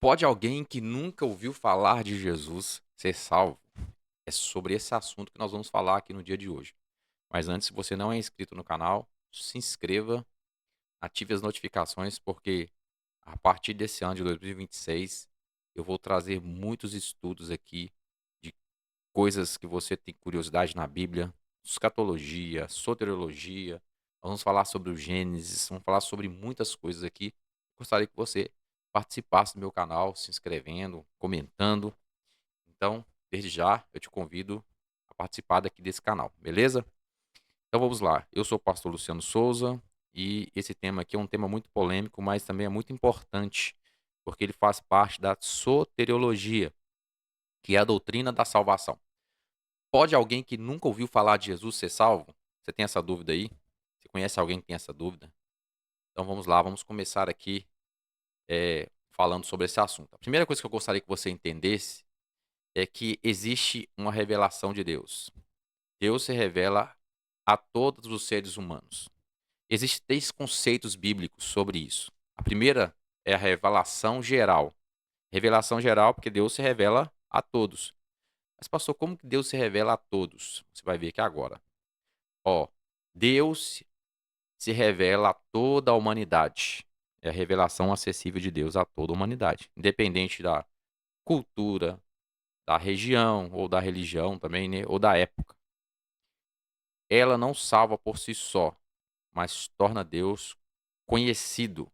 Pode alguém que nunca ouviu falar de Jesus ser salvo? É sobre esse assunto que nós vamos falar aqui no dia de hoje. Mas antes, se você não é inscrito no canal, se inscreva, ative as notificações, porque a partir desse ano de 2026 eu vou trazer muitos estudos aqui de coisas que você tem curiosidade na Bíblia, escatologia, soteriologia. Nós vamos falar sobre o Gênesis, vamos falar sobre muitas coisas aqui. Gostaria que você participasse do meu canal, se inscrevendo, comentando. Então, desde já, eu te convido a participar daqui desse canal, beleza? Então vamos lá. Eu sou o pastor Luciano Souza e esse tema aqui é um tema muito polêmico, mas também é muito importante, porque ele faz parte da soteriologia, que é a doutrina da salvação. Pode alguém que nunca ouviu falar de Jesus ser salvo? Você tem essa dúvida aí? Você conhece alguém que tem essa dúvida? Então vamos lá, vamos começar aqui falando sobre esse assunto. A primeira coisa que eu gostaria que você entendesse é que existe uma revelação de Deus. Deus se revela a todos os seres humanos. Existem 3 conceitos bíblicos sobre isso. A primeira é a revelação geral. Revelação geral porque Deus se revela a todos. Mas pastor, como que Deus se revela a todos? Você vai ver aqui agora. Ó, Deus se revela a toda a humanidade. É a revelação acessível de Deus a toda a humanidade, independente da cultura, da região ou da religião também, né, ou da época. Ela não salva por si só, mas torna Deus conhecido,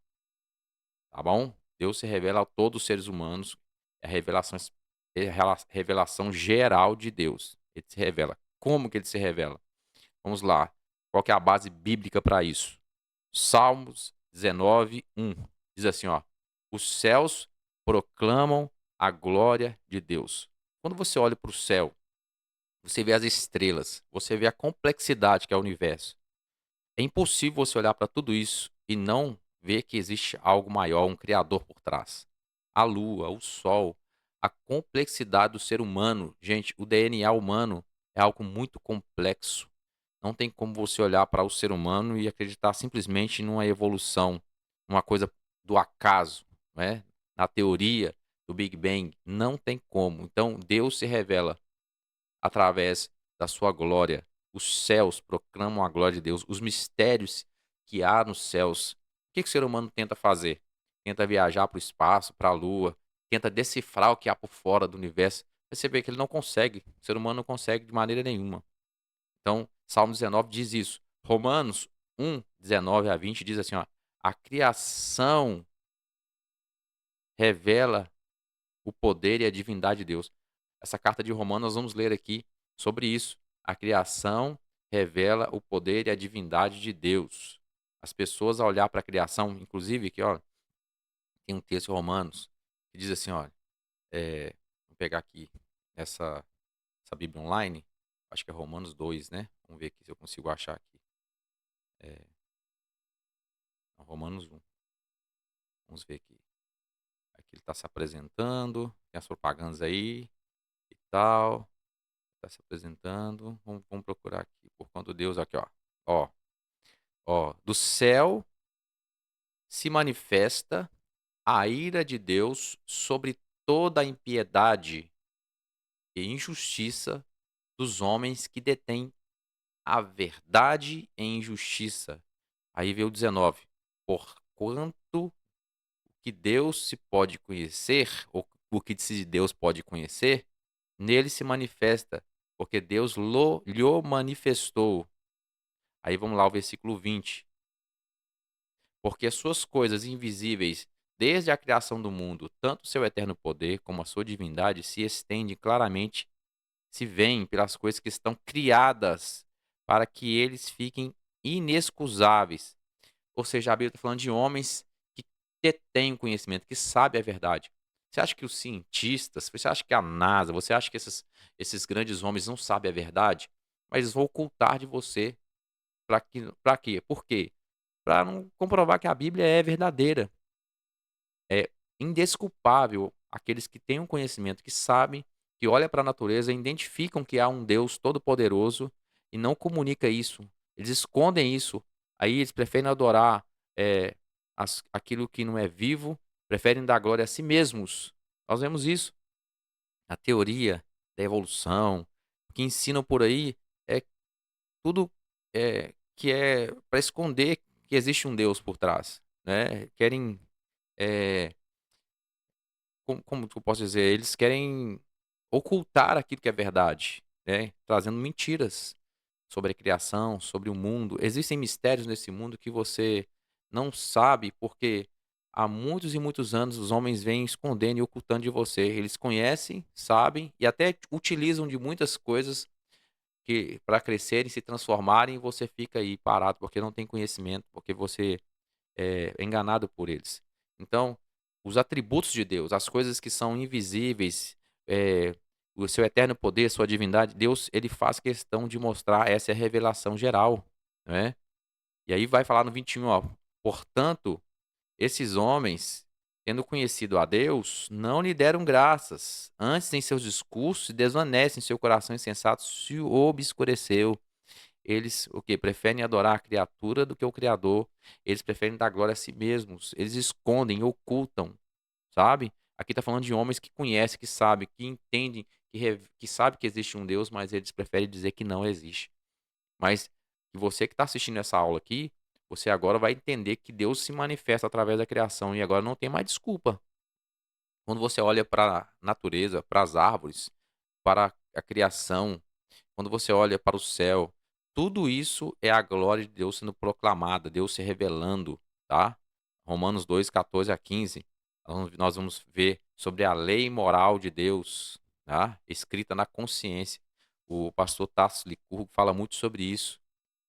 tá bom? Deus se revela a todos os seres humanos, é a revelação geral de Deus. Ele se revela. Como que ele se revela? Vamos lá. Qual que é a base bíblica para isso? Salmos 19:1 diz assim, ó: "Os céus proclamam a glória de Deus". Quando você olha para o céu, você vê as estrelas, você vê a complexidade que é o universo. É impossível você olhar para tudo isso e não ver que existe algo maior, um criador por trás. A lua, o sol, a complexidade do ser humano. Gente, o DNA humano é algo muito complexo. Não tem como você olhar para o ser humano e acreditar simplesmente numa evolução, numa coisa do acaso, né? Na teoria do Big Bang. Não tem como. Então, Deus se revela através da sua glória. Os céus proclamam a glória de Deus, os mistérios que há nos céus. O que o ser humano tenta fazer? Tenta viajar para o espaço, para a lua, tenta decifrar o que há por fora do universo. Você vê que ele não consegue, o ser humano não consegue de maneira nenhuma. Então, Salmo 19 diz isso. Romanos 1:19 a 20 diz assim, ó: "A criação revela o poder e a divindade de Deus". Essa carta de Romanos nós vamos ler aqui sobre isso. A criação revela o poder e a divindade de Deus. As pessoas, ao olhar para a criação, inclusive aqui, ó, tem um texto em Romanos que diz assim, olha, vou pegar aqui essa Bíblia online, acho que é Romanos 2, né? Vamos ver aqui se eu consigo achar aqui. É, Romanos 1. Vamos ver aqui. Aqui ele está se apresentando, tem as propagandas aí e tal. Está se apresentando. Vamos procurar aqui. Por quanto Deus, aqui, ó. Ó, ó. Do céu se manifesta a ira de Deus sobre toda a impiedade e injustiça dos homens que detêm a verdade em injustiça. Aí veio o 19. Porquanto o que Deus se pode conhecer, ou o que de Deus pode conhecer, nele se manifesta, porque Deus lhe manifestou. Aí vamos lá, o versículo 20. Porque as suas coisas invisíveis, desde a criação do mundo, tanto o seu eterno poder como a sua divindade, se estendem claramente, se veem pelas coisas que estão criadas, para que eles fiquem inexcusáveis. Ou seja, a Bíblia está falando de homens que detêm o conhecimento, que sabem a verdade. Você acha que os cientistas, você acha que a NASA, você acha que esses grandes homens não sabem a verdade? Mas eles vão ocultar de você. Para quê? Por quê? Para não comprovar que a Bíblia é verdadeira. É indesculpável aqueles que têm um conhecimento, que sabem, que olham para a natureza e identificam que há um Deus todo-poderoso e não comunica isso. Eles escondem isso. Aí eles preferem adorar aquilo que não é vivo preferem dar glória a si mesmos. Nós vemos isso. A teoria da evolução, o que ensinam por aí é tudo que é para esconder que existe um Deus por trás, né? Querem, eh, como que eu posso dizer? Eles querem ocultar aquilo que é verdade, né? Trazendo mentiras sobre a criação, sobre o mundo. Existem mistérios nesse mundo que você não sabe, porque há muitos e muitos anos os homens vêm escondendo e ocultando de você. Eles conhecem, sabem e até utilizam de muitas coisas que para crescerem, se transformarem, e você fica aí parado porque não tem conhecimento, porque você é enganado por eles. Então, os atributos de Deus, as coisas que são invisíveis, eh, o seu eterno poder, sua divindade, Deus, ele faz questão de mostrar, essa é a revelação geral, né. E aí vai falar no 21, ó: "Portanto, esses homens, tendo conhecido a Deus, não lhe deram graças, antes em seus discursos se desvanecem, seu coração insensato se obscureceu." Eles o quê? Preferem adorar a criatura do que o criador. Eles preferem dar glória a si mesmos. Eles escondem, ocultam, sabe? Aqui está falando de homens que conhecem, que sabem, que entendem, que sabem que existe um Deus, mas eles preferem dizer que não existe. Mas que você que está assistindo essa aula aqui, você agora vai entender que Deus se manifesta através da criação e agora não tem mais desculpa. Quando você olha para a natureza, para as árvores, para a criação, quando você olha para o céu, tudo isso é a glória de Deus sendo proclamada, Deus se revelando, tá? Romanos 2, 14 a 15, nós vamos ver sobre a lei moral de Deus, tá? Escrita na consciência. O pastor Tasso Licurgo fala muito sobre isso,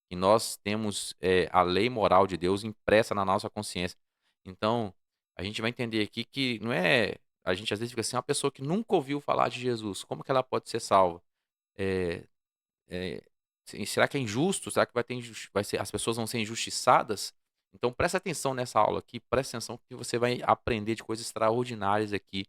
que nós temos a lei moral de Deus impressa na nossa consciência. Então, a gente vai entender aqui que não é. A gente às vezes fica assim, uma pessoa que nunca ouviu falar de Jesus, como que ela pode ser salva? Eh, eh, será que é injusto? Será que vai ser, as pessoas vão ser injustiçadas? Então presta atenção nessa aula aqui, presta atenção que você vai aprender de coisas extraordinárias aqui,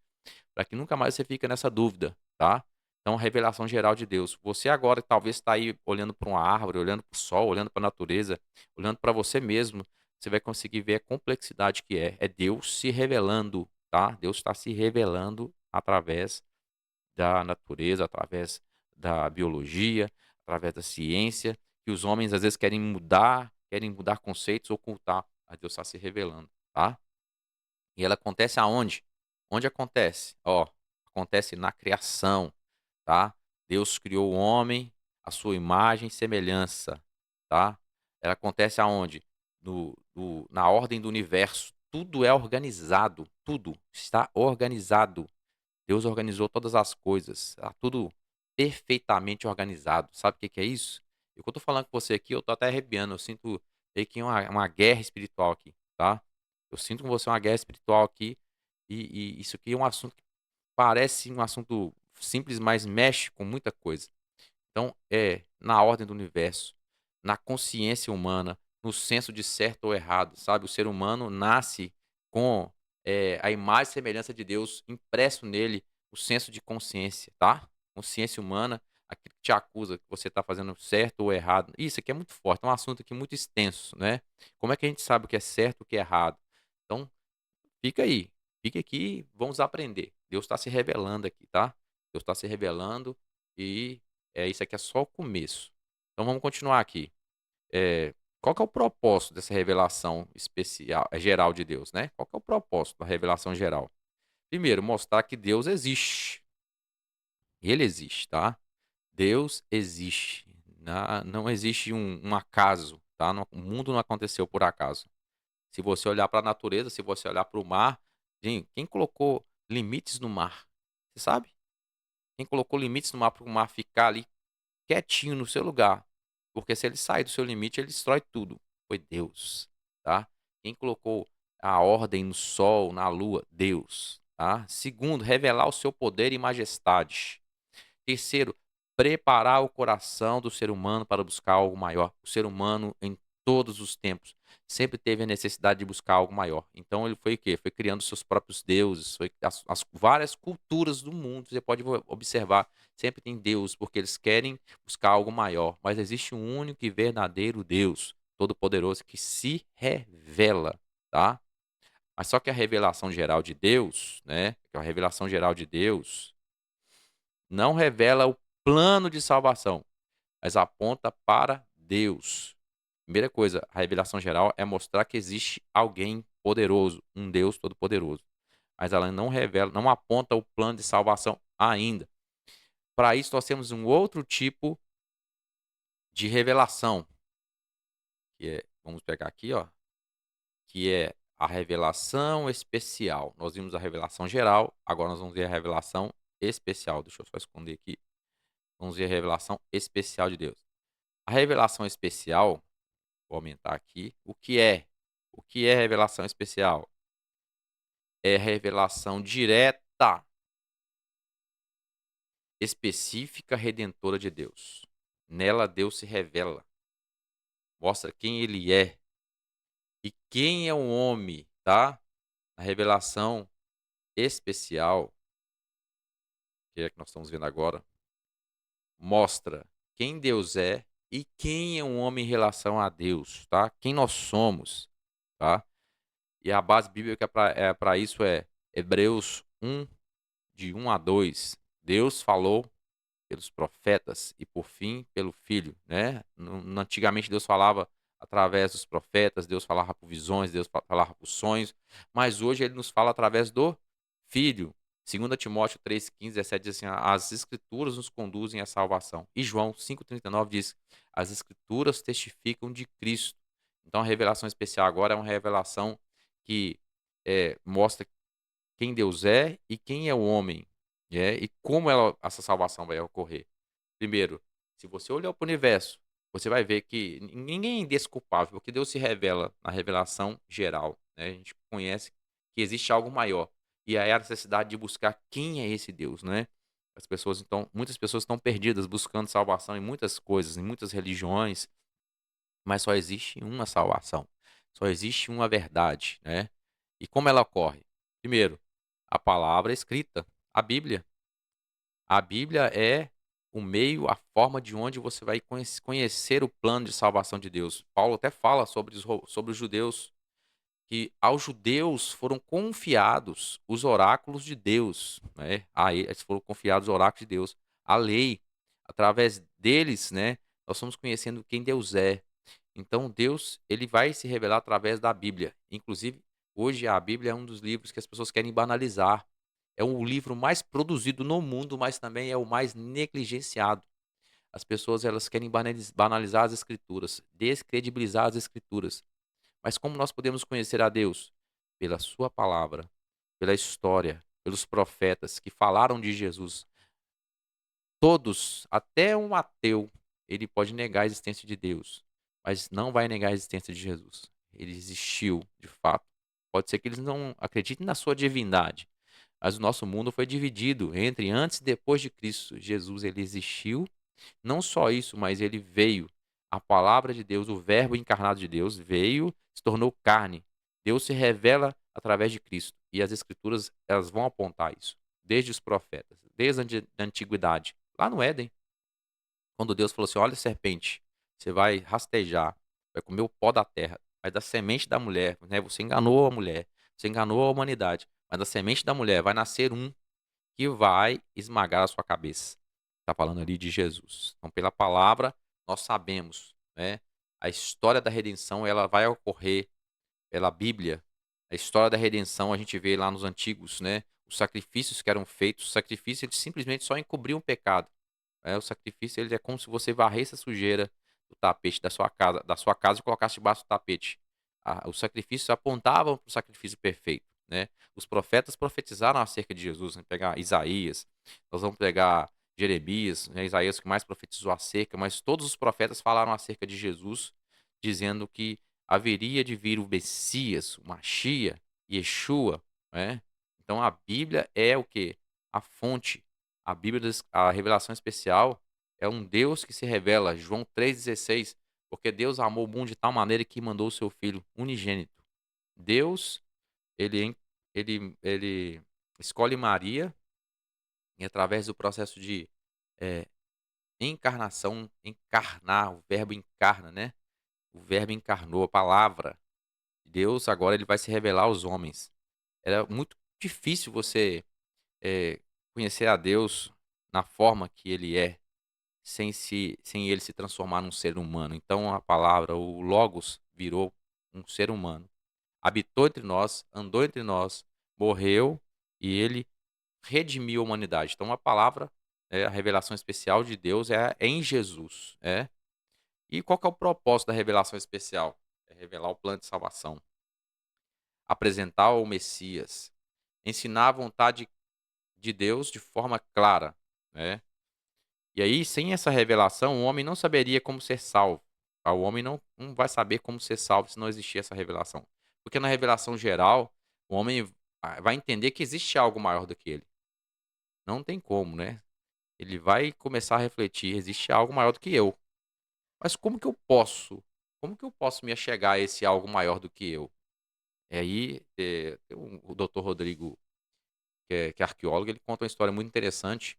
para que nunca mais você fique nessa dúvida, tá? Então, revelação geral de Deus. Você agora talvez está aí olhando para uma árvore, olhando para o sol, olhando para a natureza, olhando para você mesmo, você vai conseguir ver a complexidade que é. É Deus se revelando, tá? Deus está se revelando através da natureza, através da biologia, através da ciência, que os homens às vezes querem mudar conceitos, ocultar. A Deus está se revelando, tá? E ela acontece aonde? Onde acontece? Ó, acontece na criação, tá? Deus criou o homem à sua imagem e semelhança, tá? Ela acontece aonde? Na ordem do universo. Tudo é organizado, tudo está organizado. Deus organizou todas as coisas, tá tudo perfeitamente organizado. Sabe o que que é isso? E o que eu tô falando com você aqui, eu tô até arrepiando, eu sinto meio que uma guerra espiritual aqui, tá? Eu sinto com você uma guerra espiritual aqui, e isso aqui é um assunto que parece um assunto simples, mas mexe com muita coisa. Então, é na ordem do universo, na consciência humana, no senso de certo ou errado, sabe? O ser humano nasce com a imagem e semelhança de Deus impresso nele, o senso de consciência, tá? Consciência humana, aquilo que te acusa que você está fazendo certo ou errado. Isso aqui é muito forte, é um assunto aqui muito extenso, né? Como é que a gente sabe o que é certo e o que é errado? Então, fica aí, fica aqui, vamos aprender. Deus está se revelando aqui, tá? Deus está se revelando e isso aqui é só o começo. Então vamos continuar aqui. Qual que é o propósito dessa revelação especial, geral de Deus, né? Qual que é o propósito da revelação geral? Primeiro, mostrar que Deus existe. Ele existe, tá? Deus existe. Não existe um acaso, tá? O mundo não aconteceu por acaso. Se você olhar para a natureza, se você olhar para o mar, gente, quem colocou limites no mar? Você sabe? Quem colocou limites no mar para o mar ficar ali quietinho no seu lugar? Porque se ele sair do seu limite, ele destrói tudo. Foi Deus, tá? Quem colocou a ordem no sol, na lua? Deus, tá? Segundo, revelar o seu poder e majestade. Terceiro, preparar o coração do ser humano para buscar algo maior. O ser humano, em todos os tempos, sempre teve a necessidade de buscar algo maior. Então ele foi o quê? Foi criando seus próprios deuses, foi as várias culturas do mundo. Você pode observar, sempre tem Deus, porque eles querem buscar algo maior. Mas existe um único e verdadeiro Deus, todo-poderoso, que se revela, tá? Mas só que a revelação geral de Deus, né, que a revelação geral de Deus não revela o plano de salvação, mas aponta para Deus. Primeira coisa, a revelação geral é mostrar que existe alguém poderoso, um Deus todo-poderoso. Mas ela não revela, não aponta o plano de salvação ainda. Para isso, nós temos um outro tipo de revelação, que é, vamos pegar aqui, ó, que é a revelação especial. Nós vimos a revelação geral, agora nós vamos ver a revelação especial. Deixa eu só esconder aqui. Vamos ver a revelação especial de Deus. A revelação especial, vou aumentar aqui. O que é? O que é revelação especial? É revelação direta, específica, redentora de Deus. Nela Deus se revela, mostra quem ele é e quem é o homem, tá? A revelação especial, que é a que nós estamos vendo agora, mostra quem Deus é e quem é um homem em relação a Deus, tá? Quem nós somos, tá? E a base bíblica para isso é Hebreus 1, de 1 a 2. Deus falou pelos profetas e por fim pelo Filho, né? Antigamente Deus falava através dos profetas, Deus falava por visões, Deus falava por sonhos, mas hoje ele nos fala através do Filho. 2 Timóteo 3,15, 17 diz assim: as escrituras nos conduzem à salvação. E João 5,39 diz: as escrituras testificam de Cristo. Então a revelação especial agora é uma revelação que mostra quem Deus é e quem é o homem, e como essa salvação vai ocorrer. Primeiro, se você olhar para o universo, você vai ver que ninguém é indesculpável, porque Deus se revela na revelação geral, né? A gente conhece que existe algo maior. E aí a necessidade de buscar quem é esse Deus, né? As pessoas, então, muitas pessoas estão perdidas buscando salvação em muitas coisas, em muitas religiões, mas só existe uma salvação. Só existe uma verdade, né? E como ela ocorre? Primeiro, a palavra escrita, a Bíblia. A Bíblia é o meio, a forma de onde você vai conhecer o plano de salvação de Deus. Paulo até fala sobre os judeus, que aos judeus foram confiados os oráculos de Deus, né? A eles foram confiados os oráculos de Deus, a lei. Através deles, né, nós estamos conhecendo quem Deus é. Então Deus, ele vai se revelar através da Bíblia. Inclusive, hoje a Bíblia é um dos livros que as pessoas querem banalizar. É o livro mais produzido no mundo, mas também é o mais negligenciado. As pessoas elas querem banalizar as escrituras, descredibilizar as escrituras. Mas como nós podemos conhecer a Deus? Pela sua palavra, pela história, pelos profetas que falaram de Jesus. Todos, até um ateu, ele pode negar a existência de Deus, mas não vai negar a existência de Jesus. Ele existiu, de fato. Pode ser que eles não acreditem na sua divindade, mas o nosso mundo foi dividido entre antes e depois de Cristo. Jesus, ele existiu. Não só isso, mas ele veio. A palavra de Deus, o verbo encarnado de Deus, veio, se tornou carne. Deus se revela através de Cristo. E as escrituras, elas vão apontar isso. Desde os profetas, desde a antiguidade. Lá no Éden, quando Deus falou assim: olha, serpente, você vai rastejar, vai comer o pó da terra, vai da semente da mulher, né? Você enganou a mulher, você enganou a humanidade, mas da semente da mulher vai nascer um que vai esmagar a sua cabeça. Está falando ali de Jesus. Então, pela palavra, nós sabemos, né? A história da redenção, ela vai ocorrer pela Bíblia. A história da redenção, a gente vê lá nos antigos, né? Os sacrifícios que eram feitos, o sacrifício, ele simplesmente só encobria um pecado. O sacrifício, ele é como se você varresse a sujeira do tapete da sua casa e colocasse debaixo do tapete. Os sacrifícios apontavam para o sacrifício perfeito, né? Os profetas profetizaram acerca de Jesus, né? Pegar Isaías, nós vamos pegar Jeremias, né? Isaías que mais profetizou acerca, mas todos os profetas falaram acerca de Jesus, dizendo que haveria de vir o Messias, o Machia, Yeshua, né? Então a Bíblia é o que? A fonte. A Bíblia, a revelação especial é um Deus que se revela, João 3,16, porque Deus amou o mundo de tal maneira que mandou o seu Filho unigênito. Deus, ele, ele escolhe Maria e através do processo de eh, encarnação, encarnar, o verbo encarna, né? O verbo encarnou, a palavra Deus agora ele vai se revelar aos homens. Era muito difícil você conhecer a Deus na forma que ele é, sem ele se transformar num ser humano. Então a palavra, o Logos, virou um ser humano. Habitou entre nós, andou entre nós, morreu e ele redimiu a humanidade. Então a palavra, a revelação especial de Deus é em Jesus. E qual que é o propósito da revelação especial? É revelar o plano de salvação, apresentar o Messias, ensinar a vontade de Deus de forma clara, né? E aí, sem essa revelação, o homem não saberia como ser salvo. O homem não vai saber como ser salvo se não existir essa revelação. Porque na revelação geral, o homem vai entender que existe algo maior do que ele. Não tem como, né? Ele vai começar a refletir, existe algo maior do que eu. Mas como que eu posso? Como que eu posso me achegar a esse algo maior do que eu? E aí, tem o Dr. Rodrigo, que é arqueólogo, ele conta uma história muito interessante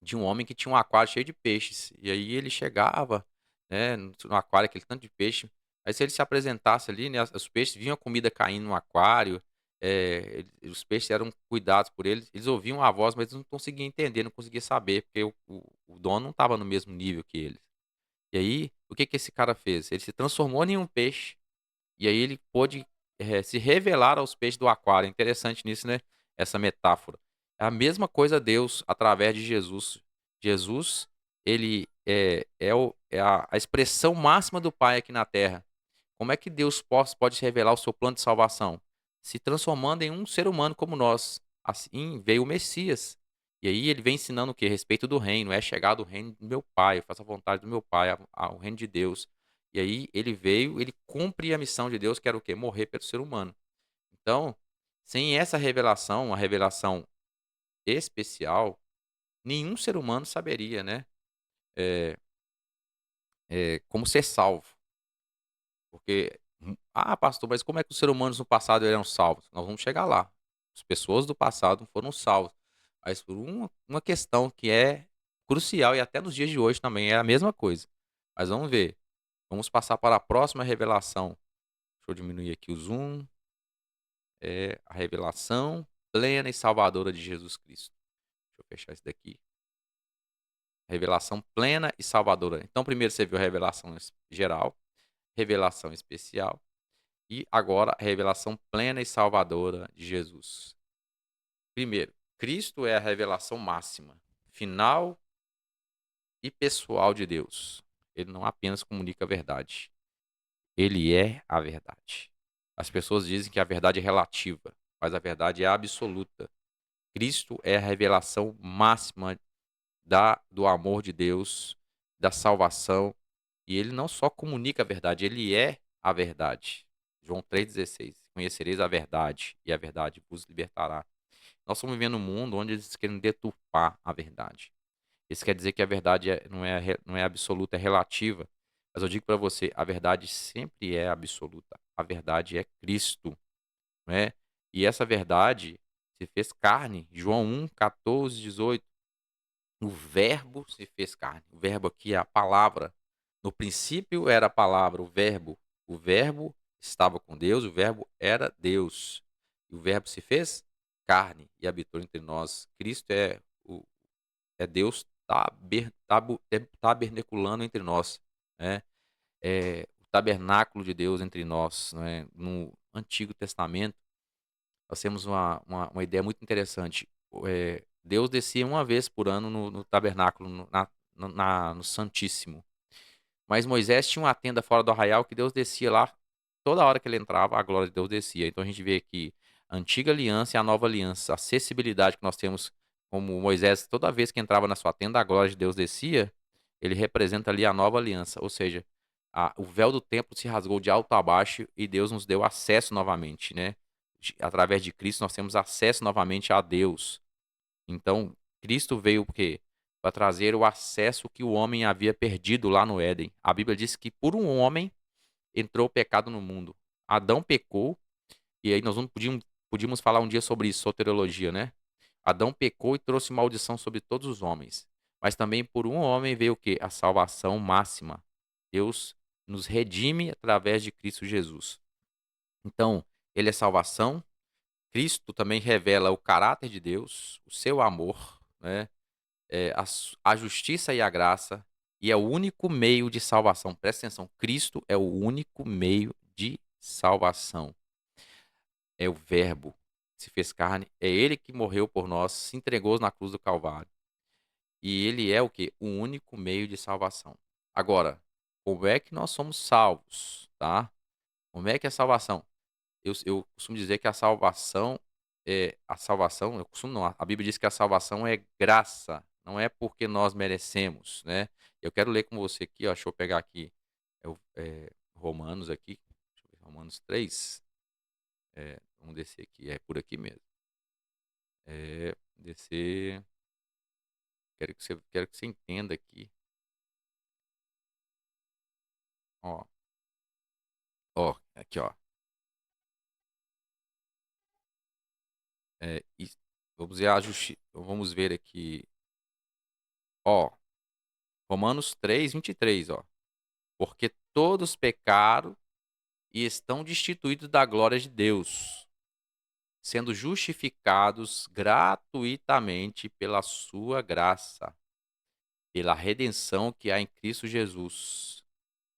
de um homem que tinha um aquário cheio de peixes. E aí ele chegava, né, no aquário, aquele tanto de peixe. Aí se ele se apresentasse ali, né, os peixes viam a comida caindo no aquário, os peixes eram cuidados por eles, eles ouviam a voz, mas eles não conseguiam entender, não conseguiam saber, porque o dono não estava no mesmo nível que eles. E aí, o que que esse cara fez? Ele se transformou em um peixe e aí ele pôde, se revelar aos peixes do aquário. É interessante nisso, né, essa metáfora. É a mesma coisa Deus através de Jesus. Jesus, ele é a expressão máxima do Pai aqui na terra. Como é que Deus pode se revelar o seu plano de salvação? Se transformando em um ser humano como nós. Assim veio o Messias. E aí ele vem ensinando o quê? A respeito do reino. É chegado o reino do meu Pai. Eu faço a vontade do meu Pai, o reino de Deus. E aí ele veio, ele cumpre a missão de Deus, que era o quê? Morrer pelo ser humano. Então, sem essa revelação, uma revelação especial, nenhum ser humano saberia, né? é, como ser salvo. Porque, pastor, mas como é que os seres humanos no passado eram salvos? Nós vamos chegar lá. As pessoas do passado foram salvas. Mas por uma questão que é crucial e até nos dias de hoje também é a mesma coisa. Mas vamos ver. Vamos passar para a próxima revelação. Deixa eu diminuir aqui o zoom. É a revelação plena e salvadora de Jesus Cristo. Deixa eu fechar isso daqui. Revelação plena e salvadora. Então, primeiro você viu a revelação geral, revelação especial e agora a revelação plena e salvadora de Jesus. Primeiro, Cristo é a revelação máxima, final e pessoal de Deus. Ele não apenas comunica a verdade, ele é a verdade. As pessoas dizem que a verdade é relativa, mas a verdade é absoluta. Cristo é a revelação máxima do amor de Deus, da salvação. E ele não só comunica a verdade, ele é a verdade. João 3,16. Conhecereis a verdade, e a verdade vos libertará. Nós estamos vivendo um mundo onde eles querem deturpar a verdade. Isso quer dizer que a verdade não é absoluta, é relativa. Mas eu digo para você, a verdade sempre é absoluta. A verdade é Cristo, não é? E essa verdade se fez carne. João 1, 14, 18. O verbo se fez carne. O verbo aqui é a palavra. No princípio era a palavra, o verbo. O verbo estava com Deus, o verbo era Deus. E o verbo se fez carne e habitou entre nós. Cristo é Deus tabernaculando entre nós, né? É o tabernáculo de Deus entre nós, né? No Antigo Testamento, nós temos uma ideia muito interessante. Deus descia uma vez por ano no tabernáculo, no Santíssimo. Mas Moisés tinha uma tenda fora do arraial que Deus descia lá. Toda hora que ele entrava, a glória de Deus descia. Então a gente vê aqui a antiga aliança e a nova aliança. A acessibilidade que nós temos, como Moisés, toda vez que entrava na sua tenda, a glória de Deus descia. Ele representa ali a nova aliança. Ou seja, o véu do templo se rasgou de alto a baixo e Deus nos deu acesso novamente, né? Através de Cristo nós temos acesso novamente a Deus. Então, Cristo veio o quê? Para trazer o acesso que o homem havia perdido lá no Éden. A Bíblia diz que por um homem entrou o pecado no mundo. Adão pecou, e aí nós não podíamos falar um dia sobre isso, soteriologia, né? Adão pecou e trouxe maldição sobre todos os homens. Mas também por um homem veio o quê? A salvação máxima. Deus nos redime através de Cristo Jesus. Então, ele é salvação. Cristo também revela o caráter de Deus, o seu amor, né, a justiça e a graça, e é o único meio de salvação. Presta atenção, Cristo é o único meio de salvação. É o Verbo que se fez carne, é ele que morreu por nós, se entregou na cruz do Calvário. E ele é o quê? O único meio de salvação. Agora, como é que nós somos salvos, tá? Como é que é a salvação? Eu costumo dizer que a salvação, eu costumo não, a Bíblia diz que a salvação é graça, não é porque nós merecemos, né? Eu quero ler com você aqui, ó, deixa eu pegar aqui, Romanos aqui, deixa eu ver, Romanos 3, vamos descer aqui, é por aqui mesmo. Descer, quero que você entenda aqui, ó, aqui, ó, e vamos ver aqui, ó, Romanos 3:23, ó. Porque todos pecaram e estão destituídos da glória de Deus, sendo justificados gratuitamente pela sua graça, pela redenção que há em Cristo Jesus,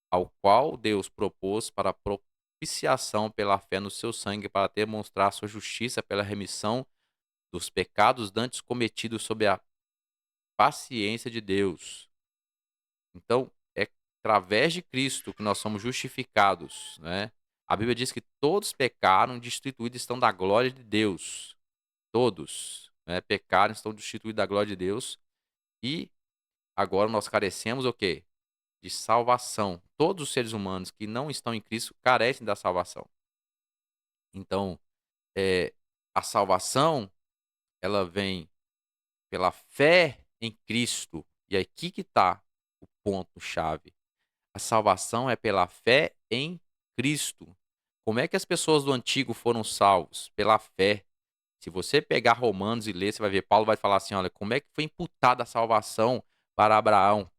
ao qual Deus propôs para propiciação pela fé no seu sangue, para demonstrar sua justiça pela remissão dos pecados dantes cometidos sob a paciência de Deus. Então, é através de Cristo que nós somos justificados, né? A Bíblia diz que todos pecaram, destituídos estão da glória de Deus. Todos, né, pecaram, estão destituídos da glória de Deus. E agora nós carecemos o quê? De salvação. Todos os seres humanos que não estão em Cristo carecem da salvação. Então, a salvação, ela vem pela fé em Cristo. E é aqui que está o ponto-chave. A salvação é pela fé em Cristo. Como é que as pessoas do antigo foram salvos? Pela fé. Se você pegar Romanos e ler, você vai ver, Paulo vai falar assim: olha, como é que foi imputada a salvação para Abraão?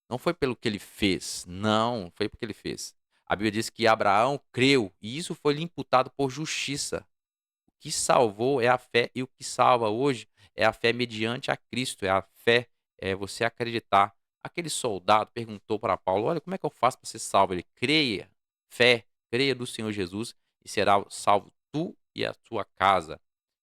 Não foi pelo que ele fez, não, foi porque ele fez. A Bíblia diz que Abraão creu e isso foi lhe imputado por justiça. O que salvou é a fé e o que salva hoje é a fé mediante a Cristo, é a fé, é você acreditar. Aquele soldado perguntou para Paulo: olha, como é que eu faço para ser salvo? Ele creia, fé, creia no Senhor Jesus e será salvo tu e a tua casa.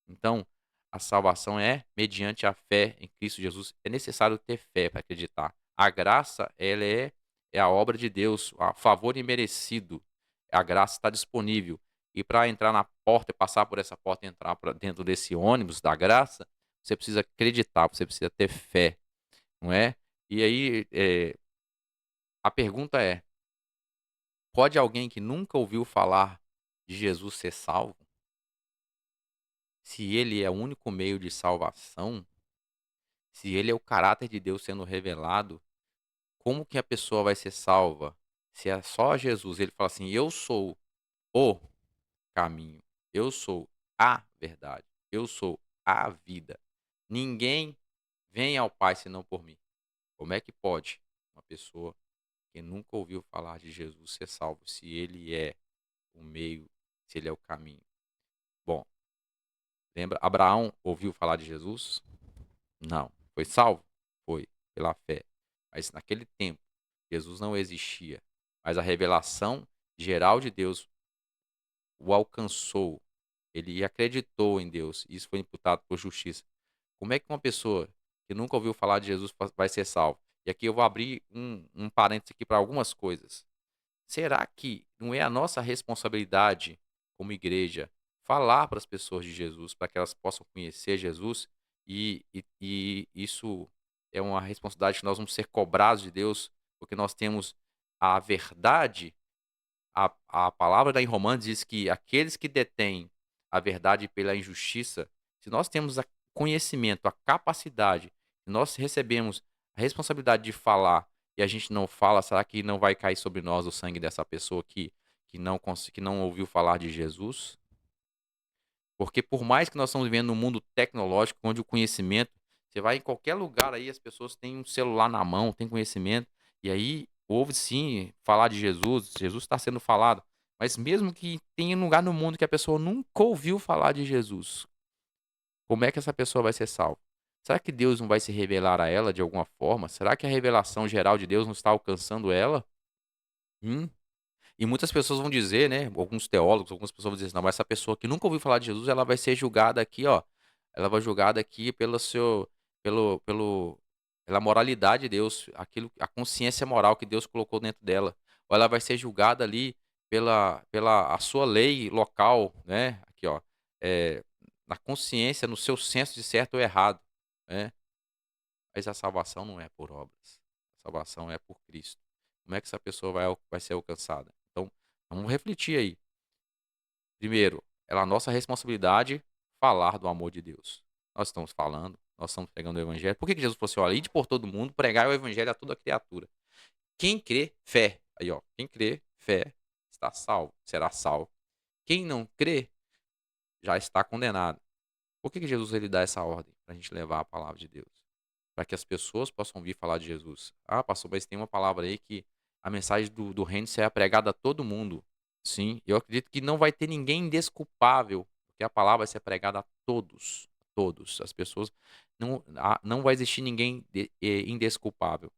Então, a salvação é mediante a fé em Cristo Jesus. É necessário ter fé para acreditar. A graça, ela é a obra de Deus, a favor imerecido. A graça está disponível. E para entrar na porta, passar por essa porta e entrar para dentro desse ônibus da graça, você precisa acreditar, você precisa ter fé, não é? E aí, a pergunta é: pode alguém que nunca ouviu falar de Jesus ser salvo? Se ele é o único meio de salvação, se ele é o caráter de Deus sendo revelado, como que a pessoa vai ser salva? Se é só Jesus, ele fala assim: eu sou o caminho, eu sou a verdade, eu sou a vida. Ninguém vem ao Pai senão por mim. Como é que pode uma pessoa que nunca ouviu falar de Jesus ser salvo, se ele é o meio, se ele é o caminho? Bom, lembra, Abraão ouviu falar de Jesus? Não. Foi salvo? Foi, pela fé. Mas naquele tempo, Jesus não existia. Mas a revelação geral de Deus o alcançou. Ele acreditou em Deus. E isso foi imputado por justiça. Como é que uma pessoa que nunca ouviu falar de Jesus vai ser salvo? E aqui eu vou abrir um parênteses aqui para algumas coisas. Será que não é a nossa responsabilidade como igreja falar para as pessoas de Jesus, para que elas possam conhecer Jesus? E isso é uma responsabilidade que nós vamos ser cobrados de Deus, porque nós temos a verdade. A palavra da em Romanos diz que aqueles que detêm a verdade pela injustiça, se nós temos o conhecimento, a capacidade, se nós recebemos a responsabilidade de falar e a gente não fala, será que não vai cair sobre nós o sangue dessa pessoa que não ouviu falar de Jesus? Porque por mais que nós estamos vivendo num mundo tecnológico, onde o conhecimento, você vai em qualquer lugar aí, as pessoas têm um celular na mão, têm conhecimento, e aí ouve sim falar de Jesus, Jesus está sendo falado. Mas mesmo que tenha um lugar no mundo que a pessoa nunca ouviu falar de Jesus, como é que essa pessoa vai ser salva? Será que Deus não vai se revelar a ela de alguma forma? Será que a revelação geral de Deus não está alcançando ela? Hum? E muitas pessoas vão dizer, né, alguns teólogos, algumas pessoas vão dizer assim: "Não, mas essa pessoa que nunca ouviu falar de Jesus, ela vai ser julgada aqui, ó, ela vai julgada aqui pelo pela moralidade de Deus, aquilo a consciência moral que Deus colocou dentro dela. Ou ela vai ser julgada ali pela a sua lei local, né, aqui ó, na consciência, no seu senso de certo ou errado, né. Mas a salvação não é por obras, a salvação é por Cristo. Como é que essa pessoa vai ser alcançada? Então, vamos refletir aí. Primeiro, é a nossa responsabilidade falar do amor de Deus. Nós estamos falando, nós estamos pregando o evangelho. Por que que Jesus falou assim: "Olha, ide por todo mundo, pregai o evangelho a toda criatura"? Quem crê, fé. Aí, ó, quem crê, fé, está salvo, será salvo. Quem não crê, já está condenado. Por que que Jesus ele dá essa ordem? Para a gente levar a palavra de Deus. Para que as pessoas possam ouvir falar de Jesus. Ah, pastor, mas tem uma palavra aí que a mensagem do reino será pregada a todo mundo. Sim, eu acredito que não vai ter ninguém indesculpável, porque a palavra vai ser pregada a todos. Todos. As pessoas. Não vai existir ninguém indesculpável.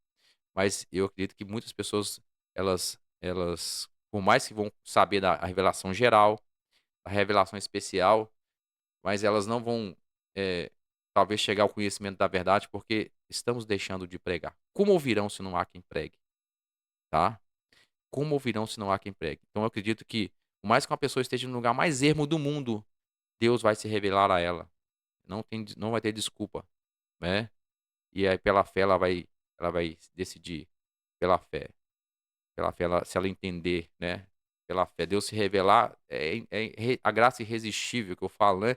Mas eu acredito que muitas pessoas, por mais que vão saber da a revelação geral, a revelação especial, mas elas não vão, talvez chegar ao conhecimento da verdade, porque estamos deixando de pregar. Como ouvirão se não há quem pregue, tá? Como ouvirão se não há quem pregue? Então eu acredito que, por mais que uma pessoa esteja no lugar mais ermo do mundo, Deus vai se revelar a ela. Não vai ter desculpa, né? E aí pela fé ela vai decidir, pela fé. Pela fé, se ela entender, né? Pela fé, Deus se revelar, a graça irresistível que eu falo, né?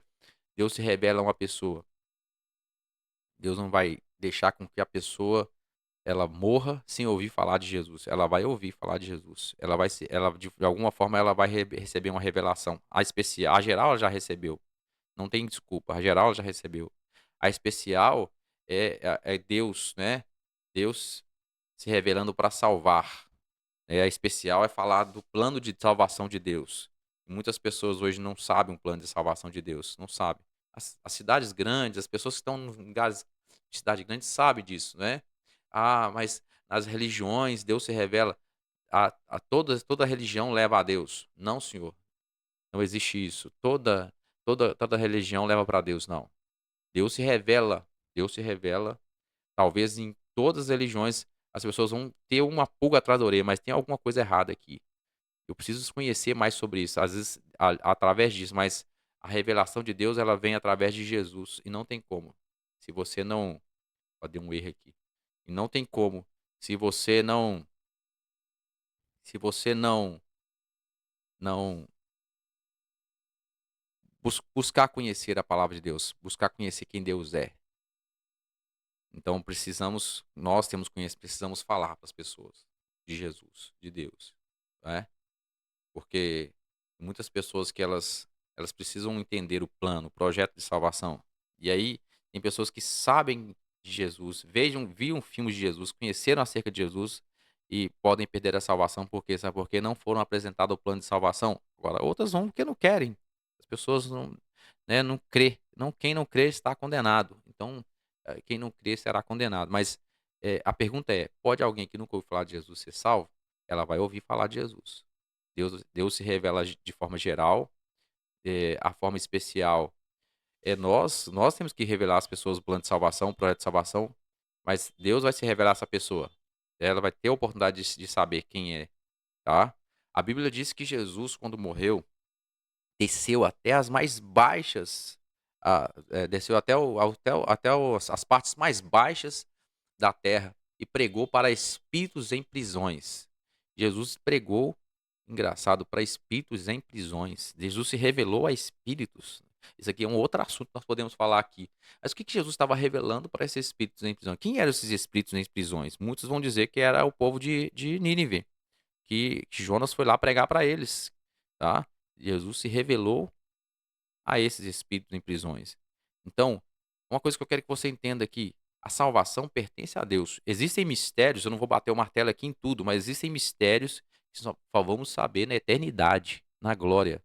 Deus se revela a uma pessoa. Deus não vai deixar com que a pessoa ela morra sem ouvir falar de Jesus. Ela vai ouvir falar de Jesus. Ela de alguma forma ela vai receber uma revelação. A especial, a geral ela já recebeu. Não tem desculpa. A geral ela já recebeu. A especial é Deus, né? Deus se revelando para salvar. A especial é falar do plano de salvação de Deus. Muitas pessoas hoje não sabem o plano de salvação de Deus, não sabem. As cidades grandes, as pessoas que estão em lugares de cidade grande sabem disso, né? Ah, mas nas religiões Deus se revela, toda religião leva a Deus. Não, senhor, não existe isso. Toda religião leva para Deus, não. Deus se revela, Deus se revela. Talvez em todas as religiões as pessoas vão ter uma pulga atrás da orelha, mas tem alguma coisa errada aqui. Eu preciso conhecer mais sobre isso, às vezes através disso, mas a revelação de Deus ela vem através de Jesus e não tem como. Se você não, ó, deu um erro aqui. E não tem como. Se você não, se você não buscar conhecer a palavra de Deus, buscar conhecer quem Deus é. Então nós temos conhecimento, precisamos falar para as pessoas de Jesus, de Deus, né? Porque muitas pessoas que elas precisam entender o plano, o projeto de salvação. E aí tem pessoas que sabem de Jesus, viam filmes de Jesus, conheceram acerca de Jesus e podem perder a salvação porque sabe por quê? Não foram apresentados o plano de salvação. Agora outras vão porque não querem. As pessoas não, né, não crê. Não, quem não crê está condenado. Então, quem não crê será condenado. Mas a pergunta é: pode alguém que nunca ouviu falar de Jesus ser salvo? Ela vai ouvir falar de Jesus. Deus se revela de forma geral, a forma especial é nós temos que revelar às pessoas o plano de salvação, o projeto de salvação, mas Deus vai se revelar a essa pessoa. Ela vai ter a oportunidade de saber quem é, tá? A Bíblia diz que Jesus, quando morreu, desceu até as mais baixas, desceu as partes mais baixas da terra e pregou para espíritos em prisões. Jesus pregou, engraçado, para espíritos em prisões. Jesus se revelou a espíritos. Isso aqui é um outro assunto que nós podemos falar aqui. Mas o que Jesus estava revelando para esses espíritos em prisão? Quem eram esses espíritos em prisões? Muitos vão dizer que era o povo de Nínive, que Jonas foi lá pregar para eles, tá? Jesus se revelou a esses espíritos em prisões. Então, uma coisa que eu quero que você entenda aqui, a salvação pertence a Deus. Existem mistérios, eu não vou bater o martelo aqui em tudo, mas existem mistérios Só vamos saber na eternidade, na glória.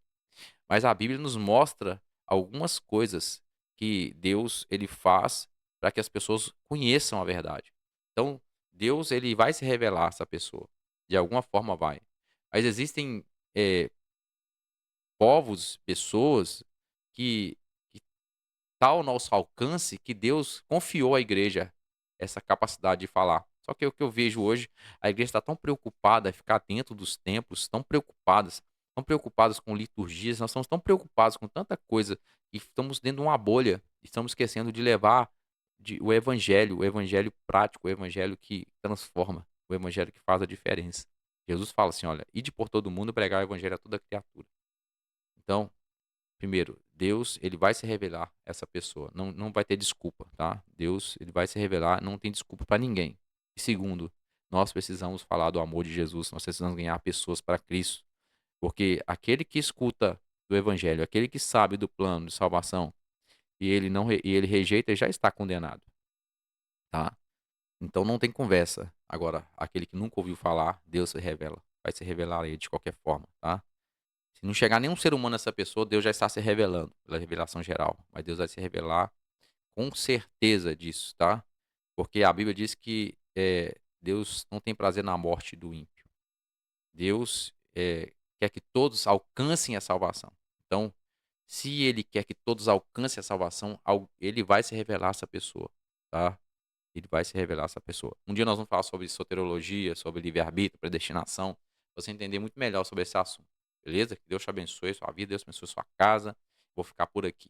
Mas a Bíblia nos mostra algumas coisas que Deus ele faz para que as pessoas conheçam a verdade. Então, Deus ele vai se revelar a essa pessoa, de alguma forma vai. Mas existem, povos, pessoas que tá ao nosso alcance que Deus confiou à igreja essa capacidade de falar. Só que o que eu vejo hoje, a igreja está tão preocupada em ficar dentro dos templos, tão preocupadas com liturgias, nós estamos tão preocupados com tanta coisa e estamos dentro de uma bolha, estamos esquecendo de levar o evangelho prático, o evangelho que transforma, o evangelho que faz a diferença. Jesus fala assim, olha, ide por todo mundo e pregar o evangelho a toda criatura. Então, primeiro, Deus, ele vai se revelar a essa pessoa, não vai ter desculpa, tá. Deus, ele vai se revelar, não tem desculpa para ninguém. E segundo, nós precisamos falar do amor de Jesus, nós precisamos ganhar pessoas para Cristo, porque aquele que escuta do evangelho, aquele que sabe do plano de salvação e ele não re e ele rejeita, ele já está condenado, tá. Então não tem conversa. Agora, aquele que nunca ouviu falar, Deus se revela, vai se revelar a ele de qualquer forma, tá. Se não chegar nenhum ser humano nessa pessoa, Deus já está se revelando, pela revelação geral. Mas Deus vai se revelar com certeza disso, tá? Porque a Bíblia diz que Deus não tem prazer na morte do ímpio. Deus quer que todos alcancem a salvação. Então, se Ele quer que todos alcancem a salvação, Ele vai se revelar a essa pessoa, tá? Ele vai se revelar a essa pessoa. Um dia nós vamos falar sobre soteriologia, sobre livre-arbítrio, predestinação, pra você entender muito melhor sobre esse assunto. Beleza? Que Deus te abençoe sua vida, Deus abençoe sua casa. Vou ficar por aqui.